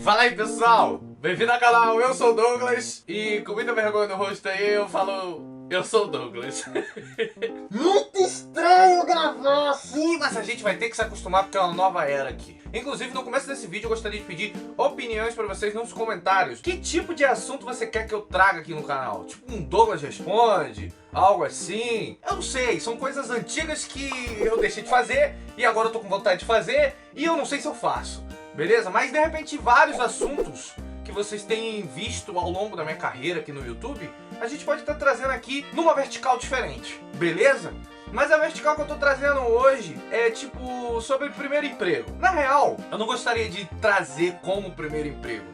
Fala aí, pessoal, bem-vindo ao canal, eu sou o Douglas e com muita vergonha no rosto aí eu falo, eu sou o Douglas. Muito estranho gravar assim, mas a gente vai ter que se acostumar porque é uma nova era aqui. Inclusive, no começo desse vídeo eu gostaria de pedir opiniões pra vocês nos comentários. Que tipo de assunto você quer que eu traga aqui no canal? Tipo um Douglas Responde, algo assim? Eu não sei, são coisas antigas que eu deixei de fazer e agora eu tô com vontade de fazer e eu não sei se eu faço. Beleza? Mas de repente vários assuntos que vocês têm visto ao longo da minha carreira aqui no YouTube, a gente pode estar trazendo aqui numa vertical diferente, beleza? Mas a vertical que eu tô trazendo hoje é tipo sobre primeiro emprego. Na real, eu não gostaria de trazer como primeiro emprego,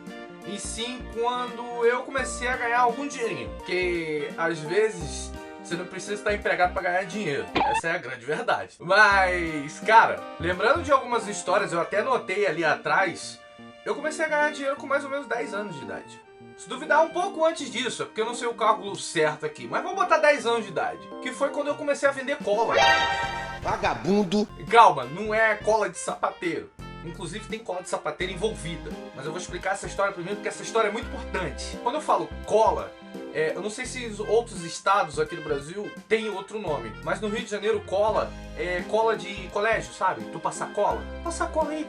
e sim quando eu comecei a ganhar algum dinheirinho. Porque às vezes você não precisa estar empregado para ganhar dinheiro. Essa é a grande verdade. Mas, cara, lembrando de algumas histórias, eu até anotei ali atrás, eu comecei a ganhar dinheiro com mais ou menos 10 anos de idade. Se duvidar um pouco antes disso, é porque eu não sei o cálculo certo aqui, mas vamos botar 10 anos de idade. Que foi quando eu comecei a vender cola. Vagabundo. Calma, não é cola de sapateiro. Inclusive tem cola de sapateiro envolvida. Mas eu vou explicar essa história primeiro porque essa história é muito importante. Quando eu falo cola, eu não sei se outros estados aqui do Brasil têm outro nome, mas no Rio de Janeiro cola é cola de colégio, sabe? Tu passar cola. Passa cola aí.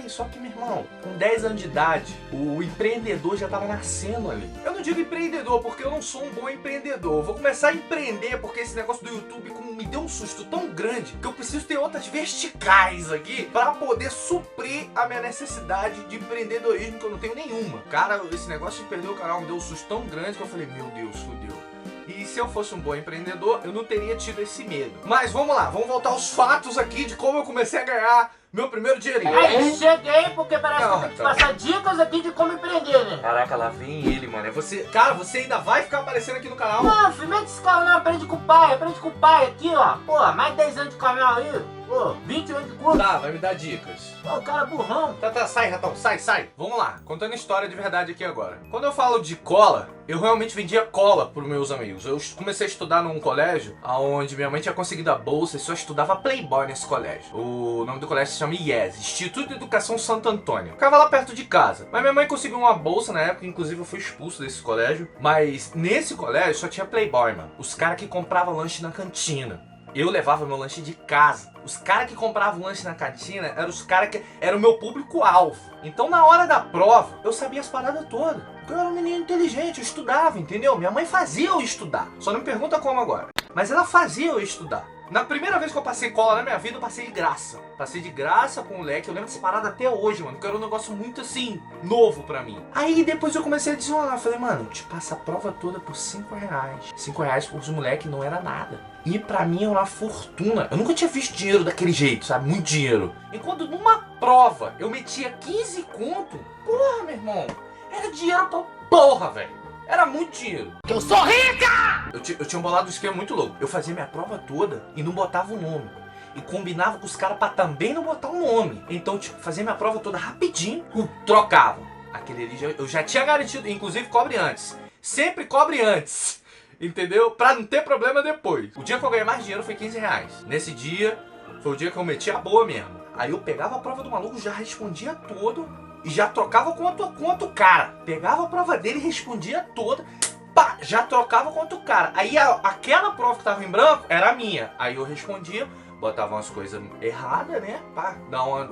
Só que, meu irmão, com 10 anos de idade, o empreendedor já tava nascendo ali. Eu não digo empreendedor porque eu não sou um bom empreendedor. Eu vou começar a empreender porque esse negócio do YouTube me deu um susto tão grande que eu preciso ter outras verticais aqui para poder suprir a minha necessidade de empreendedorismo, que eu não tenho nenhuma. Cara, esse negócio de perder o canal me deu um susto tão grande que eu falei, meu Deus, fodeu. E se eu fosse um bom empreendedor, eu não teria tido esse medo. Mas vamos lá, vamos voltar aos fatos aqui de como eu comecei a ganhar meu primeiro dinheirinho. Aí, cheguei porque parece que eu tenho que passar dicas aqui de como empreender, né? Caraca, lá vem ele, mano. É você... Cara, você ainda vai ficar aparecendo aqui no canal? Não, filho, mete esse canal, aprende com o pai aqui, ó. Pô, mais de 10 anos de canal aí. Pô, 20 anos de curso. Tá, vai me dar dicas. Pô, o cara é burrão. Tá, sai, ratão, sai. Vamos lá, contando história de verdade aqui agora. Quando eu falo de cola, eu realmente vendia cola pros meus amigos. Eu comecei a estudar num colégio onde minha mãe tinha conseguido a bolsa e só estudava Playboy nesse colégio. O nome do colégio se chama IES, Instituto de Educação Santo Antônio. Ficava lá perto de casa. Mas minha mãe conseguiu uma bolsa na época, inclusive eu fui expulso desse colégio. Mas nesse colégio só tinha Playboy, mano. Os caras que compravam lanche na cantina. Eu levava meu lanche de casa. Os caras que compravam lanche na cantina eram os caras que eram o meu público-alvo. Então na hora da prova, eu sabia as paradas todas. Porque eu era um menino inteligente, eu estudava, entendeu? Minha mãe fazia eu estudar. Só não me pergunta como agora. Mas ela fazia eu estudar. Na primeira vez que eu passei cola na minha vida, eu passei de graça. Passei de graça com o moleque. Eu lembro dessa parada até hoje, mano. Porque era um negócio muito assim, novo pra mim. Aí depois eu comecei a desenrolar. Falei, mano, te passa a prova toda por 5 reais. 5 reais por moleque não era nada. E pra mim era uma fortuna. Eu nunca tinha visto dinheiro daquele jeito, sabe? Muito dinheiro. Enquanto numa prova eu metia 15 conto. Porra, meu irmão. Era dinheiro pra porra, velho. Era muito dinheiro. Que eu sou rica! Eu tinha bolado um esquema muito louco. Eu fazia minha prova toda e não botava o nome. E combinava com os caras pra também não botar o nome. Então, tipo, fazia minha prova toda rapidinho, trocava. Aquele ali eu já tinha garantido, inclusive cobre antes. Sempre cobre antes. Entendeu? Pra não ter problema depois. O dia que eu ganhei mais dinheiro foi 15 reais. Nesse dia, foi o dia que eu meti a boa mesmo. Aí eu pegava a prova do maluco, já respondia todo e já trocava com outro cara. Pegava a prova dele e respondia toda. Pá, já trocava com outro cara. Aí aquela prova que tava em branco era a minha. Aí eu respondia, botava umas coisas erradas, né? Pá,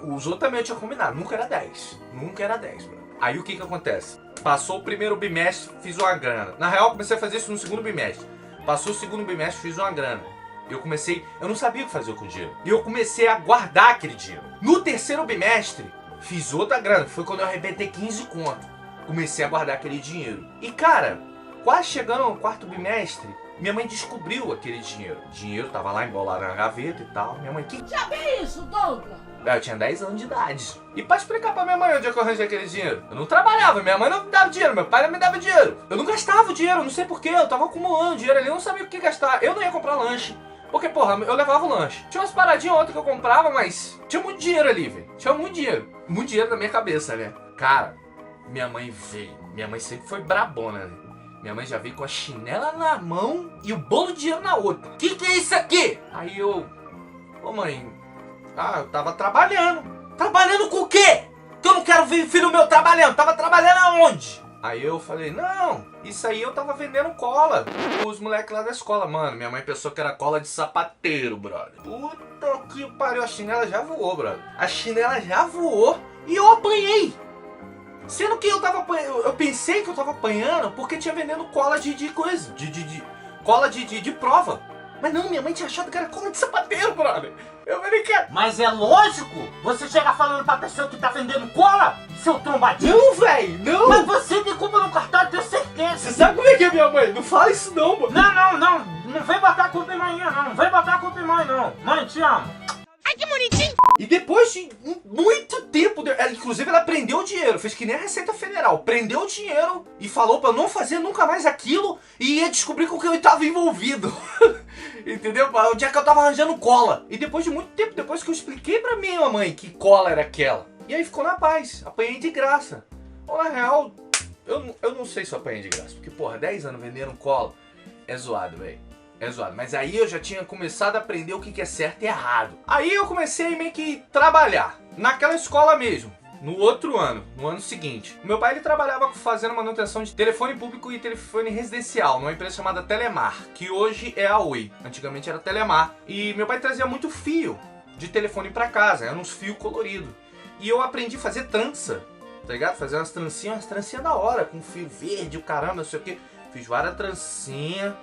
os outros também eu tinha combinado. Nunca era 10. Nunca era 10, bro. Aí o que acontece? Passou o primeiro bimestre, fiz uma grana. Na real, eu comecei a fazer isso no segundo bimestre. Passou o segundo bimestre, fiz uma grana. Eu não sabia o que fazer com o dinheiro. E eu comecei a guardar aquele dinheiro. No terceiro bimestre, fiz outra grana. Foi quando eu arrebentei 15 conto. Comecei a guardar aquele dinheiro. E cara, quase chegando ao quarto bimestre, minha mãe descobriu aquele dinheiro. O dinheiro tava lá embolado na gaveta e tal. Minha mãe, que Já vê isso, Douglas? eu tinha 10 anos de idade. E pra explicar pra minha mãe onde é que eu arranjei aquele dinheiro? Eu não trabalhava, minha mãe não me dava dinheiro, meu pai não me dava dinheiro. Eu não gastava o dinheiro, não sei porquê, eu tava acumulando dinheiro ali, eu não sabia o que gastar. Eu não ia comprar lanche, porque, porra, eu levava o lanche. Tinha umas paradinhas ontem que eu comprava, mas tinha muito dinheiro ali, velho. Tinha muito dinheiro. Muito dinheiro na minha cabeça, né? Cara, minha mãe veio. Minha mãe sempre foi brabona, né? Minha mãe já veio com a chinela na mão e o bolo de dinheiro na outra. Que é isso aqui? Aí eu... Ô mãe... Ah, eu tava trabalhando. Trabalhando com o quê? Que eu não quero ver filho meu trabalhando. Tava trabalhando aonde? Aí eu falei, não, isso aí eu tava vendendo cola. Os moleques lá da escola, mano, minha mãe pensou que era cola de sapateiro, brother. Puta que pariu, a chinela já voou, brother. A chinela já voou e eu apanhei. Sendo que eu pensei que eu tava apanhando porque tinha vendendo cola de coisa, cola de prova. Mas não, minha mãe tinha achado que era cola de sapateiro, brother. Eu falei, cara... Mas é lógico, você chega falando pra pessoa que tá vendendo cola, seu trombadinho. Não, velho, não. Mas você tem culpa no cartão, eu tenho certeza. Você sabe como é que é minha mãe? Não fala isso não, mano. Não vem botar a culpa em mãe, não. Não vem botar a culpa em mãe, não. Mãe, te amo. Ai, que bonitinho. E depois de muito tempo, inclusive ela prendeu o dinheiro, fez que nem a Receita Federal, prendeu o dinheiro e falou pra não fazer nunca mais aquilo e ia descobrir com que eu estava envolvido. Entendeu? O dia que eu tava arranjando cola. E depois de muito tempo, depois que eu expliquei pra minha mãe que cola era aquela. E aí ficou na paz, apanhei de graça. Ou na real, eu não sei se eu apanhei de graça, porque porra, 10 anos vendendo cola é zoado, velho. É zoado, mas aí eu já tinha começado a aprender o que é certo e errado. Aí eu comecei meio que trabalhar naquela escola mesmo, no outro ano, no ano seguinte. O meu pai ele trabalhava fazendo manutenção de telefone público e telefone residencial numa empresa chamada Telemar, que hoje é a Oi, antigamente era Telemar. E meu pai trazia muito fio de telefone pra casa, eram uns fios coloridos. E eu aprendi a fazer trança, tá ligado? Fazer umas trancinhas da hora, com fio verde, o caramba, não sei o que. Fiz várias trancinhas.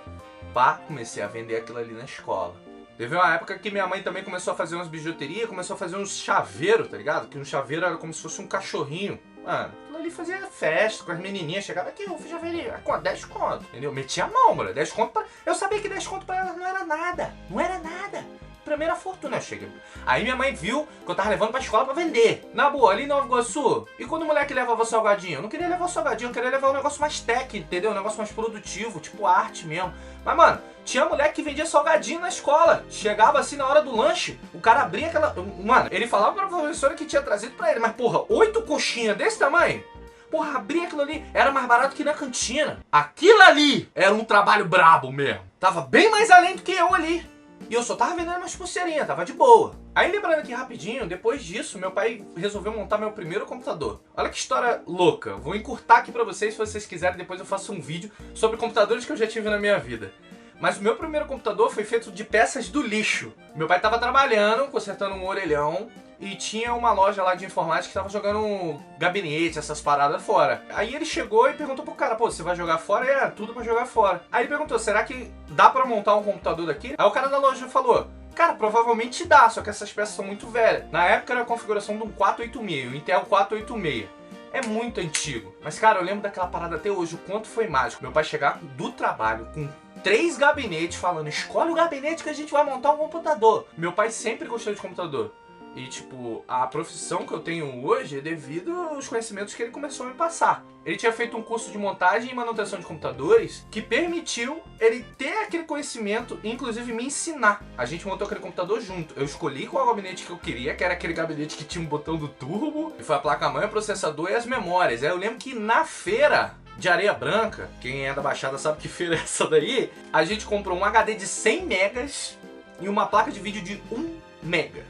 Pá, comecei a vender aquilo ali na escola. Teve uma época que minha mãe também começou a fazer umas bijuterias, começou a fazer uns chaveiros, tá ligado? Que um chaveiro era como se fosse um cachorrinho. Mano, aquilo ali fazia festa com as menininhas, chegava aqui, eu fiz chaveirinho, com 10 conto, entendeu? Metia a mão, mano, 10 conto pra... Eu sabia que 10 conto pra elas não era nada, não era nada. Primeira fortuna, chega. Aí minha mãe viu que eu tava levando pra escola pra vender. Na boa, ali em Nova Iguaçu. E quando o moleque levava salgadinho? Eu não queria levar o salgadinho, eu queria levar um negócio mais técnico, entendeu? Um negócio mais produtivo, tipo arte mesmo. Mas, mano, tinha moleque que vendia salgadinho na escola. Chegava assim na hora do lanche, o cara abria aquela... Mano, ele falava pra professora que tinha trazido pra ele. Mas, porra, 8 coxinhas desse tamanho? Porra, abria aquilo ali, era mais barato que na cantina. Aquilo ali era um trabalho brabo mesmo. Tava bem mais além do que eu ali. E eu só tava vendendo umas pulseirinhas, tava de boa. Aí lembrando aqui rapidinho, depois disso, meu pai resolveu montar meu primeiro computador. Olha que história louca. Vou encurtar aqui pra vocês, se vocês quiserem, depois eu faço um vídeo sobre computadores que eu já tive na minha vida. Mas o meu primeiro computador foi feito de peças do lixo. Meu pai tava trabalhando, consertando um orelhão, e tinha uma loja lá de informática que tava jogando gabinete, essas paradas fora. Aí ele chegou e perguntou pro cara, pô, você vai jogar fora? É, tudo pra jogar fora. Aí ele perguntou, será que dá pra montar um computador daqui? Aí o cara da loja falou, cara, provavelmente dá, só que essas peças são muito velhas. Na época era a configuração de um 486, o Intel 486. É muito antigo. Mas, cara, eu lembro daquela parada até hoje, o quanto foi mágico. Meu pai chegar do trabalho com 3 gabinetes falando, escolhe o gabinete que a gente vai montar um computador. Meu pai sempre gostou de computador. E, tipo, a profissão que eu tenho hoje é devido aos conhecimentos que ele começou a me passar. Ele tinha feito um curso de montagem e manutenção de computadores que permitiu ele ter aquele conhecimento e, inclusive, me ensinar. A gente montou aquele computador junto. Eu escolhi qual gabinete que eu queria, que era aquele gabinete que tinha um botão do turbo. E foi a placa-mãe, o processador e as memórias. Aí eu lembro que na feira de Areia Branca, quem é da Baixada sabe que feira é essa daí, a gente comprou um HD de 100 megas e uma placa de vídeo de 1 mega.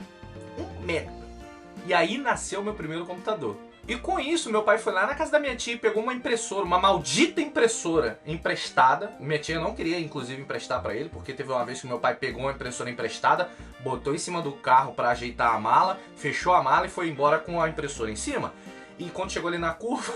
1 mega. E aí nasceu o meu primeiro computador. E com isso, meu pai foi lá na casa da minha tia e pegou uma impressora, uma maldita impressora emprestada. Minha tia não queria, inclusive, emprestar pra ele, porque teve uma vez que meu pai pegou uma impressora emprestada, botou em cima do carro pra ajeitar a mala, fechou a mala e foi embora com a impressora em cima. E quando chegou ali na curva,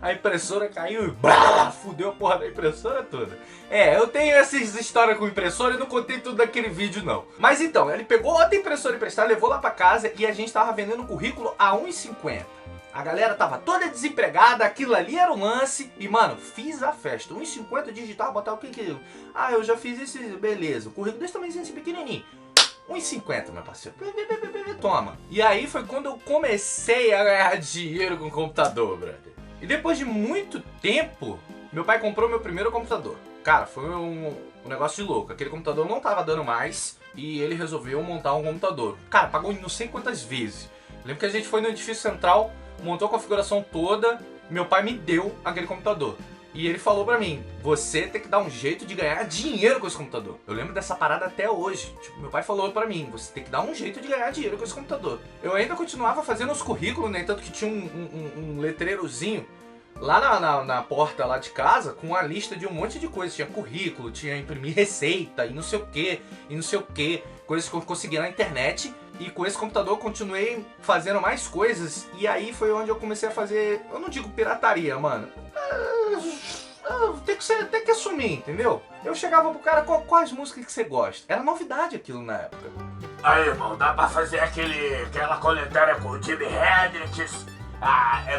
a impressora caiu e blá, fudeu a porra da impressora toda. É, eu tenho essas histórias com impressora e não contei tudo daquele vídeo não. Mas então, ele pegou outra impressora emprestada, levou lá pra casa e a gente tava vendendo um currículo a R$1,50. A galera tava toda desempregada, aquilo ali era um lance. E, mano, fiz a festa. R$1,50 digital, botar o que que... Ah, eu já fiz isso, beleza. O currículo desse tamanho assim, pequenininho. R$1,50, meu parceiro. Toma. E aí foi quando eu comecei a ganhar dinheiro com o computador, brother. E depois de muito tempo, meu pai comprou meu primeiro computador. Cara, foi um negócio de louco. Aquele computador não tava dando mais e ele resolveu montar um computador. Cara, pagou não sei quantas vezes. Lembro que a gente foi no edifício central, montou a configuração toda, meu pai me deu aquele computador. E ele falou pra mim, você tem que dar um jeito de ganhar dinheiro com esse computador. Eu lembro dessa parada até hoje. Tipo, meu pai falou pra mim, você tem que dar um jeito de ganhar dinheiro com esse computador. Eu ainda continuava fazendo os currículos, né? Tanto que tinha um letreirozinho lá na porta lá de casa, com a lista de um monte de coisas. Tinha currículo, tinha imprimir receita, e não sei o que, e não sei o que. Coisas que eu consegui na internet. E com esse computador eu continuei fazendo mais coisas. E aí foi onde eu comecei a fazer, eu não digo pirataria, mano. Tem que assumir, entendeu? Eu chegava pro cara, quais músicas que você gosta? Era novidade aquilo na época. Aí, irmão, dá pra fazer aquela coletânea com o Jimi Hendrix,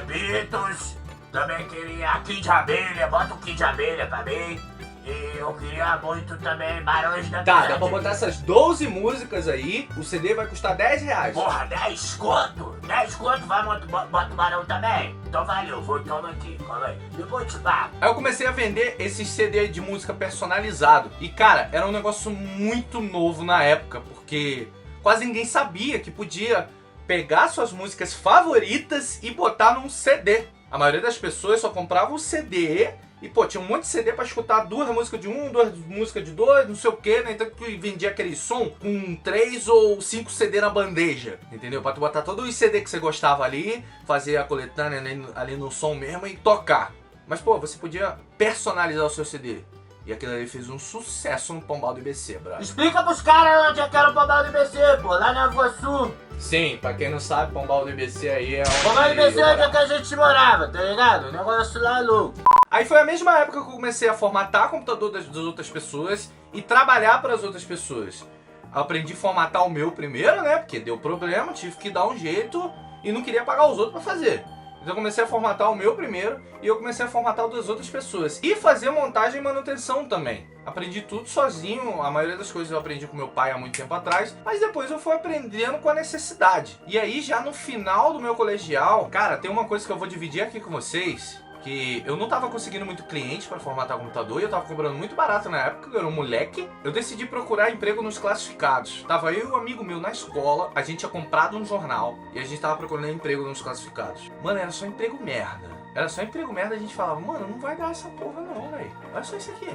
Beatles, também queria Kid Abelha, bota o Kid Abelha também. E eu queria muito também Barões da Tá, Pisadinha. dá pra botar essas 12 músicas aí, o CD vai custar R$10. Porra, 10 conto? 10 conto, bota o Barão também? Então valeu, toma aqui, calma aí. Depois te pago. Aí eu comecei a vender esses CD de música personalizado. E cara, era um negócio muito novo na época, porque quase ninguém sabia que podia pegar suas músicas favoritas e botar num CD. A maioria das pessoas só comprava o CD e, pô, tinha um monte de CD pra escutar 2 músicas de um, 2 músicas de 2, não sei o que, né? Então que vendia aquele som com 3 ou 5 CD na bandeja, entendeu? Pra tu botar todos os CD que você gostava ali, fazer a coletânea ali no som mesmo e tocar. Mas, pô, você podia personalizar o seu CD. E aquilo ali fez um sucesso no Pombal do IBC, brother. Explica pros caras onde é que era o Pombal do IBC, pô, lá na Água Sul. Sim, pra quem não sabe, Pombal do IBC aí é O Pombal do IBC é onde é que a gente morava, tá ligado? O negócio lá é louco. Aí foi a mesma época que eu comecei a formatar o computador das outras pessoas e trabalhar para as outras pessoas. Eu aprendi a formatar o meu primeiro, né? Porque deu problema, tive que dar um jeito e não queria pagar os outros para fazer. Então eu comecei a formatar o meu primeiro e eu comecei a formatar o das outras pessoas. E fazer montagem e manutenção também. Aprendi tudo sozinho, a maioria das coisas eu aprendi com meu pai há muito tempo atrás, mas depois eu fui aprendendo com a necessidade. E aí já no final do meu colegial, cara, tem uma coisa que eu vou dividir aqui com vocês, que eu não tava conseguindo muito cliente para formatar o computador e eu tava cobrando muito barato na época, eu era um moleque. Eu decidi procurar emprego nos classificados. Tava eu e um amigo meu na escola, a gente tinha comprado um jornal e a gente tava procurando emprego nos classificados. Mano, era só emprego merda. Era só emprego merda, a gente falava, mano, não vai dar essa porra não, velho. Olha só isso aqui.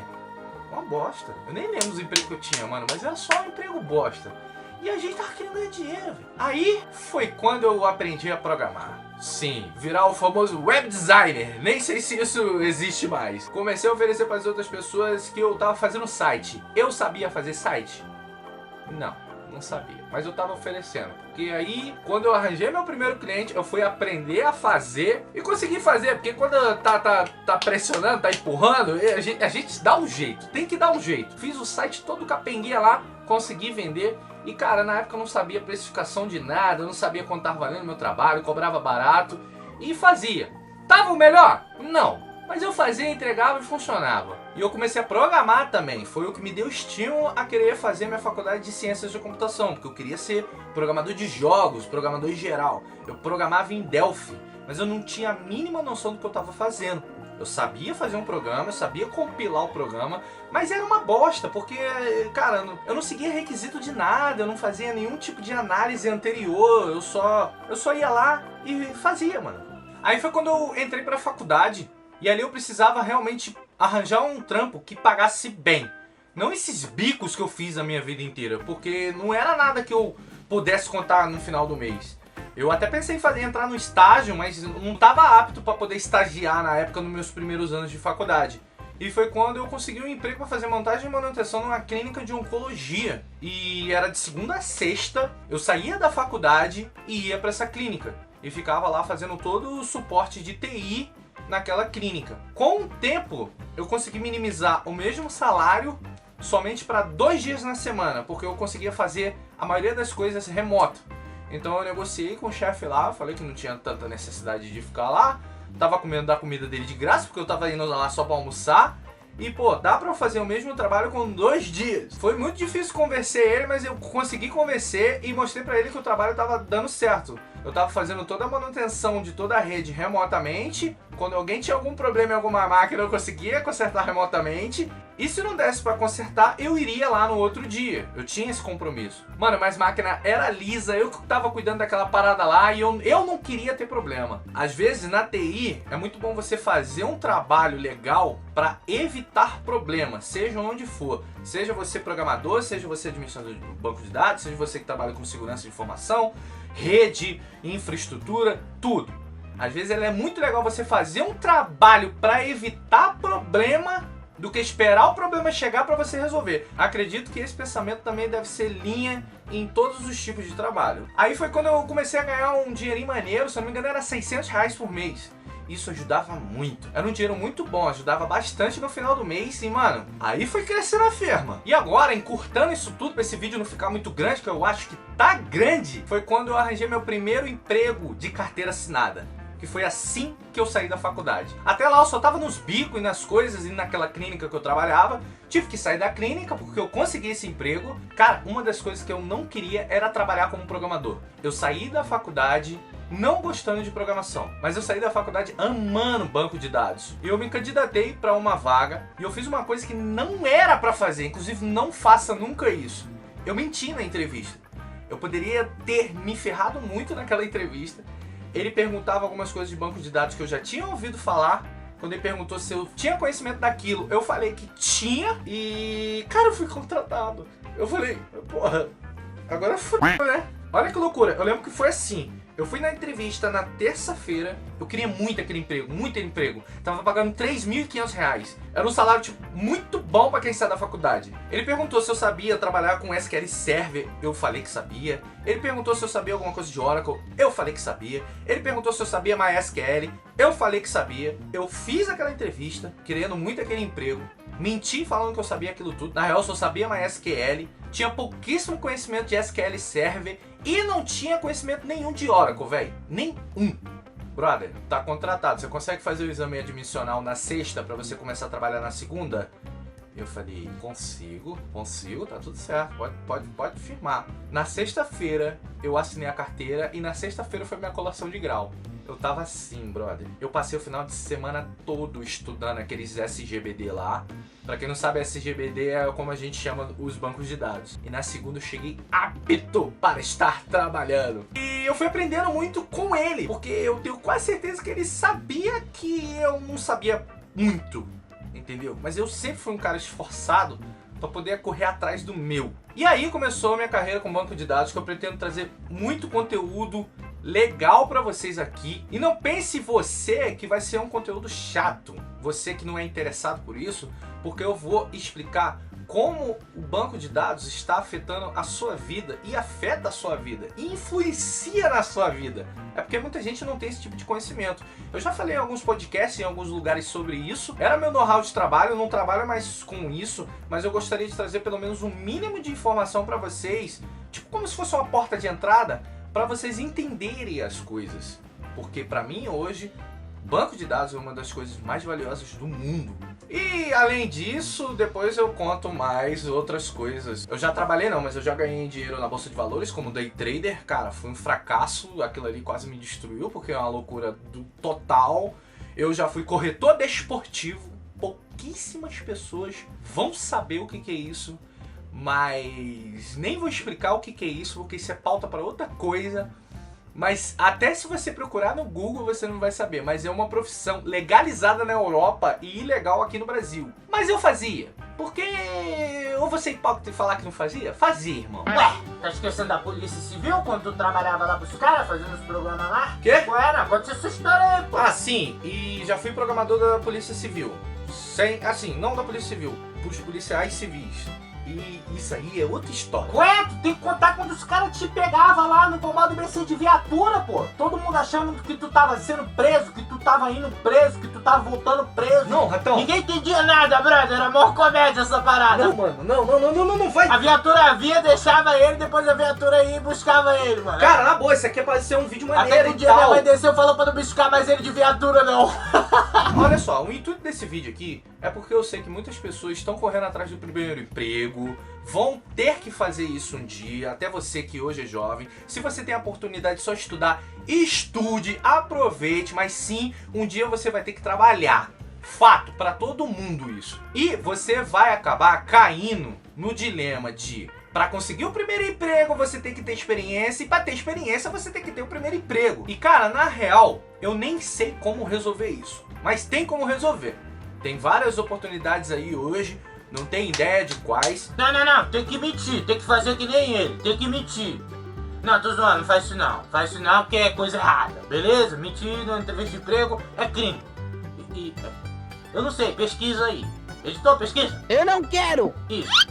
Uma bosta. Eu nem lembro os empregos que eu tinha, mano, mas era só um emprego bosta. E a gente tava querendo ganhar dinheiro, velho. Aí foi quando eu aprendi a programar. Sim, virar o famoso web designer. Nem sei se isso existe mais. Comecei a oferecer para as outras pessoas que eu tava fazendo site. Eu sabia fazer site? Não sabia. Mas eu tava oferecendo. Porque aí, quando eu arranjei meu primeiro cliente, eu fui aprender a fazer e consegui fazer. Porque quando tá pressionando, tá empurrando, a gente dá um jeito. Tem que dar um jeito. Fiz o site todo capenguinha lá, consegui vender. E cara, na época eu não sabia precificação de nada, eu não sabia quanto tava valendo o meu trabalho, cobrava barato e fazia. Tava o melhor? Não. Mas eu fazia, entregava e funcionava. E eu comecei a programar também. Foi o que me deu estímulo a querer fazer minha faculdade de ciências de computação. Porque eu queria ser programador de jogos, programador em geral. Eu programava em Delphi, mas eu não tinha a mínima noção do que eu estava fazendo. Eu sabia fazer um programa, eu sabia compilar o programa, mas era uma bosta, porque, cara, eu não seguia requisito de nada, eu não fazia nenhum tipo de análise anterior, eu só ia lá e fazia, mano. Aí foi quando eu entrei pra faculdade, e ali eu precisava realmente arranjar um trampo que pagasse bem. Não esses bicos que eu fiz a minha vida inteira, porque não era nada que eu pudesse contar no final do mês. Eu até pensei em entrar no estágio, mas não estava apto para poder estagiar na época nos meus primeiros anos de faculdade. E foi quando eu consegui um emprego para fazer montagem e manutenção numa clínica de oncologia. E era de segunda a sexta, eu saía da faculdade e ia para essa clínica. E ficava lá fazendo todo o suporte de TI naquela clínica. Com o tempo, eu consegui minimizar o mesmo salário somente para 2 dias na semana, porque eu conseguia fazer a maioria das coisas remoto. Então eu negociei com o chefe lá, falei que não tinha tanta necessidade de ficar lá, tava comendo da comida dele de graça, porque eu tava indo lá só pra almoçar, e pô, dá pra eu fazer o mesmo trabalho com 2 dias. Foi muito difícil convencer ele, mas eu consegui convencer e mostrei pra ele que o trabalho tava dando certo. Eu tava fazendo toda a manutenção de toda a rede remotamente, quando alguém tinha algum problema em alguma máquina eu conseguia consertar remotamente, E se não desse pra consertar, eu iria lá no outro dia. Eu tinha esse compromisso. Mano, mas a máquina era lisa, eu que tava cuidando daquela parada lá e eu não queria ter problema. Às vezes, na TI, é muito bom você fazer um trabalho legal pra evitar problemas, seja onde for. Seja você programador, seja você administrador de banco de dados, seja você que trabalha com segurança de informação, rede, infraestrutura, tudo. Às vezes é muito legal você fazer um trabalho pra evitar problema do que esperar o problema chegar para você resolver. Acredito que esse pensamento também deve ser linha em todos os tipos de trabalho. Aí foi quando eu comecei a ganhar um dinheirinho maneiro, se eu não me engano era R$600 por mês. Isso ajudava muito. Era um dinheiro muito bom, ajudava bastante no final do mês e, mano, aí foi crescendo a firma. E agora, encurtando isso tudo pra esse vídeo não ficar muito grande, que eu acho que tá grande, foi quando eu arranjei meu primeiro emprego de carteira assinada. Que foi assim que eu saí da faculdade. Até lá eu só tava nos bicos e nas coisas e naquela clínica que eu trabalhava. Tive que sair da clínica porque eu consegui esse emprego. Cara, uma das coisas que eu não queria era trabalhar como programador. Eu saí da faculdade não gostando de programação, mas eu saí da faculdade amando banco de dados. E eu me candidatei para uma vaga e eu fiz uma coisa que não era para fazer. Inclusive, não faça nunca isso. Eu menti na entrevista. Eu poderia ter me ferrado muito naquela entrevista. Ele perguntava algumas coisas de banco de dados que eu já tinha ouvido falar. Quando ele perguntou se eu tinha conhecimento daquilo, eu falei que tinha. E, cara, eu fui contratado. Eu falei, porra, agora fudeu, né? Olha que loucura. Eu lembro que foi assim. Eu fui na entrevista na terça-feira. Eu queria muito aquele emprego, muito emprego. Tava pagando R$3.500. Era um salário tipo, muito bom pra quem sai da faculdade. Ele perguntou se eu sabia trabalhar com SQL Server. Eu falei que sabia. Ele perguntou se eu sabia alguma coisa de Oracle. Eu falei que sabia. Ele perguntou se eu sabia MySQL. Eu falei que sabia. Eu fiz aquela entrevista, querendo muito aquele emprego. Menti falando que eu sabia aquilo tudo. Na real, eu só sabia MySQL. Tinha pouquíssimo conhecimento de SQL Server. E não tinha conhecimento nenhum de Oracle, velho. Nenhum. Brother, tá contratado. Você consegue fazer o exame admissional na sexta pra você começar a trabalhar na segunda? Eu falei, consigo, tá tudo certo, pode firmar. Na sexta-feira eu assinei a carteira e na sexta-feira foi minha colação de grau. Eu tava assim, brother. Eu passei o final de semana todo estudando aqueles SGBD lá. Pra quem não sabe, SGBD é como a gente chama os bancos de dados. E na segunda eu cheguei apto para estar trabalhando. E eu fui aprendendo muito com ele, porque eu tenho quase certeza que ele sabia que eu não sabia muito, entendeu? Mas eu sempre fui um cara esforçado para poder correr atrás do meu. E aí começou a minha carreira com banco de dados, que eu pretendo trazer muito conteúdo legal pra vocês aqui. E não pense você que vai ser um conteúdo chato, você que não é interessado por isso, porque eu vou explicar como o banco de dados está afetando a sua vida e afeta a sua vida e influencia na sua vida. É porque muita gente não tem esse tipo de conhecimento. Eu já falei em alguns podcasts, em alguns lugares sobre isso. Era meu know-how de trabalho, eu não trabalho mais com isso, mas eu gostaria de trazer pelo menos um mínimo de informação para vocês, tipo como se fosse uma porta de entrada, para vocês entenderem as coisas. Porque para mim hoje, banco de dados é uma das coisas mais valiosas do mundo. E além disso, depois eu conto mais outras coisas. Eu já trabalhei não, mas eu já ganhei dinheiro na bolsa de valores como day trader. Cara, foi um fracasso, aquilo ali quase me destruiu, porque é uma loucura do total. Eu já fui corretor desportivo. Pouquíssimas pessoas vão saber o que é isso, mas nem vou explicar o que é isso, porque isso é pauta para outra coisa. Mas até se você procurar no Google você não vai saber, mas é uma profissão legalizada na Europa e ilegal aqui no Brasil. Mas eu fazia, porque ou você é hipócrita e falar que não fazia? Fazia, irmão. Ué, tá esquecendo da Polícia Civil quando tu trabalhava lá pros caras, fazendo os programas lá? Quê? Qual era? Conta essa história aí, pô. Ah, sim, e já fui programador da Polícia Civil. Não da Polícia Civil, dos policiais civis. E isso aí é outra história. Ué, tu tem que contar quando os caras te pegavam lá no comando BC de viatura, pô. Todo mundo achando que tu tava sendo preso, que tu tava indo preso, que tu tava voltando preso. Não, Ratão. Ninguém entendia nada, brother. Era mó comédia essa parada. Não, mano, não vai. A viatura vinha, deixava ele, depois a viatura ia e buscava ele, mano. Cara, na boa, isso aqui é pra ser um vídeo maneiro. Até que um dia minha mãe desceu e falou pra não buscar mais ele de viatura, não. Olha só, o intuito desse vídeo aqui é porque eu sei que muitas pessoas estão correndo atrás do primeiro emprego, vão ter que fazer isso um dia, até você que hoje é jovem. Se você tem a oportunidade de só estudar, estude, aproveite, mas sim, um dia você vai ter que trabalhar. Fato, pra todo mundo isso. E você vai acabar caindo no dilema de, pra conseguir o primeiro emprego, você tem que ter experiência, e pra ter experiência, você tem que ter o primeiro emprego. E cara, na real, eu nem sei como resolver isso, mas tem como resolver. Tem várias oportunidades aí hoje, não tem ideia de quais. Não, tem que mentir, tem que fazer que nem ele, tem que mentir. Não, tô zoando, não faz isso não porque é coisa errada, beleza? Mentir na entrevista de emprego é crime. Eu não sei, pesquisa aí. Editor, pesquisa? Eu não quero! Isso.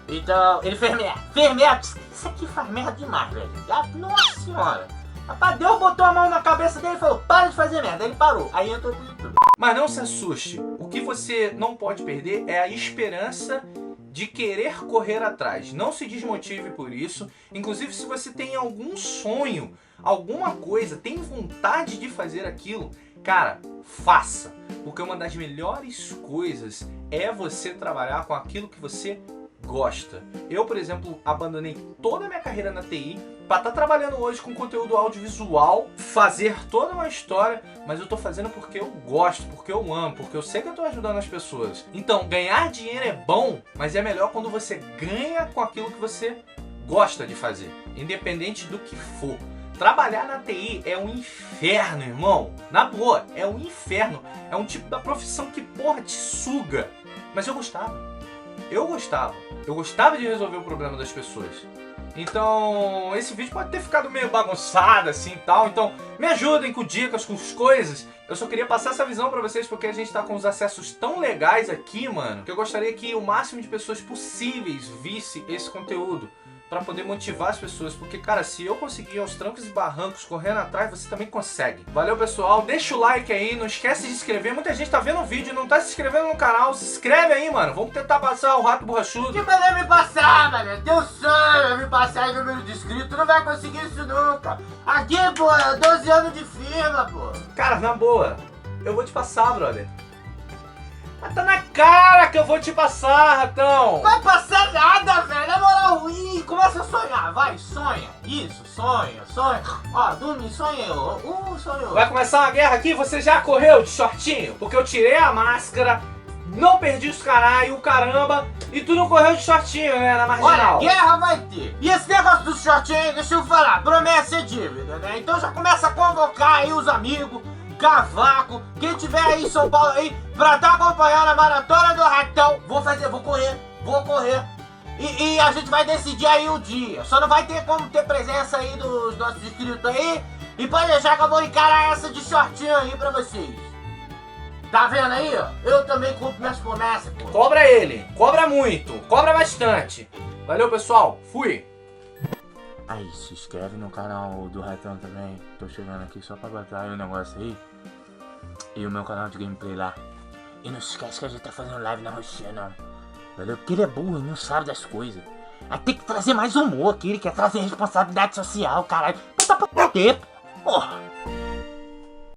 Então, ele fez merda. Fez merda. Isso aqui faz merda demais, velho. Nossa senhora. Rapaz, Deus botou a mão na cabeça dele e falou, para de fazer merda. Aí ele parou. Aí entrou pro YouTube. Mas não se assuste. O que você não pode perder é a esperança de querer correr atrás. Não se desmotive por isso. Inclusive, se você tem algum sonho, alguma coisa, tem vontade de fazer aquilo, cara, faça. Porque uma das melhores coisas é você trabalhar com aquilo que você gosta. Eu, por exemplo, abandonei toda a minha carreira na TI para estar trabalhando hoje com conteúdo audiovisual, fazer toda uma história, mas eu tô fazendo porque eu gosto, porque eu amo, porque eu sei que eu tô ajudando as pessoas. Então, ganhar dinheiro é bom, mas é melhor quando você ganha com aquilo que você gosta de fazer, independente do que for. Trabalhar na TI é um inferno, irmão. Na boa, é um inferno. É um tipo da profissão que, porra, te suga. Mas eu gostava. Eu gostava de resolver o problema das pessoas. Então, esse vídeo pode ter ficado meio bagunçado assim e tal. Então, me ajudem com dicas, com as coisas. Eu só queria passar essa visão pra vocês porque a gente tá com os acessos tão legais aqui, mano, que eu gostaria que o máximo de pessoas possíveis visse esse conteúdo. Pra poder motivar as pessoas, porque cara, se eu conseguir aos trancos e barrancos correndo atrás, você também consegue. Valeu pessoal, deixa o like aí, não esquece de se inscrever. Muita gente tá vendo o vídeo e não tá se inscrevendo no canal, se inscreve aí, mano. Vamos tentar passar o rato borrachudo. Que vai me passar, mano? Teu sonho é me passar em número de inscritos, tu não vai conseguir isso nunca. Aqui, pô, 12 anos de firma, pô. Cara, na boa, eu vou te passar, brother. Mas tá na cara que eu vou te passar, ratão. Vai passar nada, velho. Na moral, começa a sonhar. Vai, sonha. Isso, sonha. Ó, dorme, sonhou. Sonhou. Vai começar uma guerra aqui, você já correu de shortinho? Porque eu tirei a máscara, não perdi os caralho, caramba, e tu não correu de shortinho, né, na marginal. Olha, guerra vai ter. E esse negócio do shortinho aí, deixa eu falar, promessa é dívida, né? Então já começa a convocar aí os amigos, Cavaco, quem tiver aí em São Paulo aí, pra tá acompanhando a maratona do ratão. Vou correr. E a gente vai decidir aí o dia. Só não vai ter como ter presença aí dos nossos inscritos aí. E pode deixar que eu vou encarar essa de shortinho aí pra vocês. Tá vendo aí, ó? Eu também cumpro minhas promessas, pô. Cobra ele, cobra muito, cobra bastante. Valeu pessoal, fui. Aí, se inscreve no canal do Ratão também. Tô chegando aqui só pra botar aí o negócio aí. E o meu canal de gameplay lá. E não se esquece que a gente tá fazendo live na roxinha, não. Valeu? Porque ele é burro e não sabe das coisas. Aí tem que trazer mais humor aqui. Ele quer trazer responsabilidade social, caralho. Não dá pra ter, porra.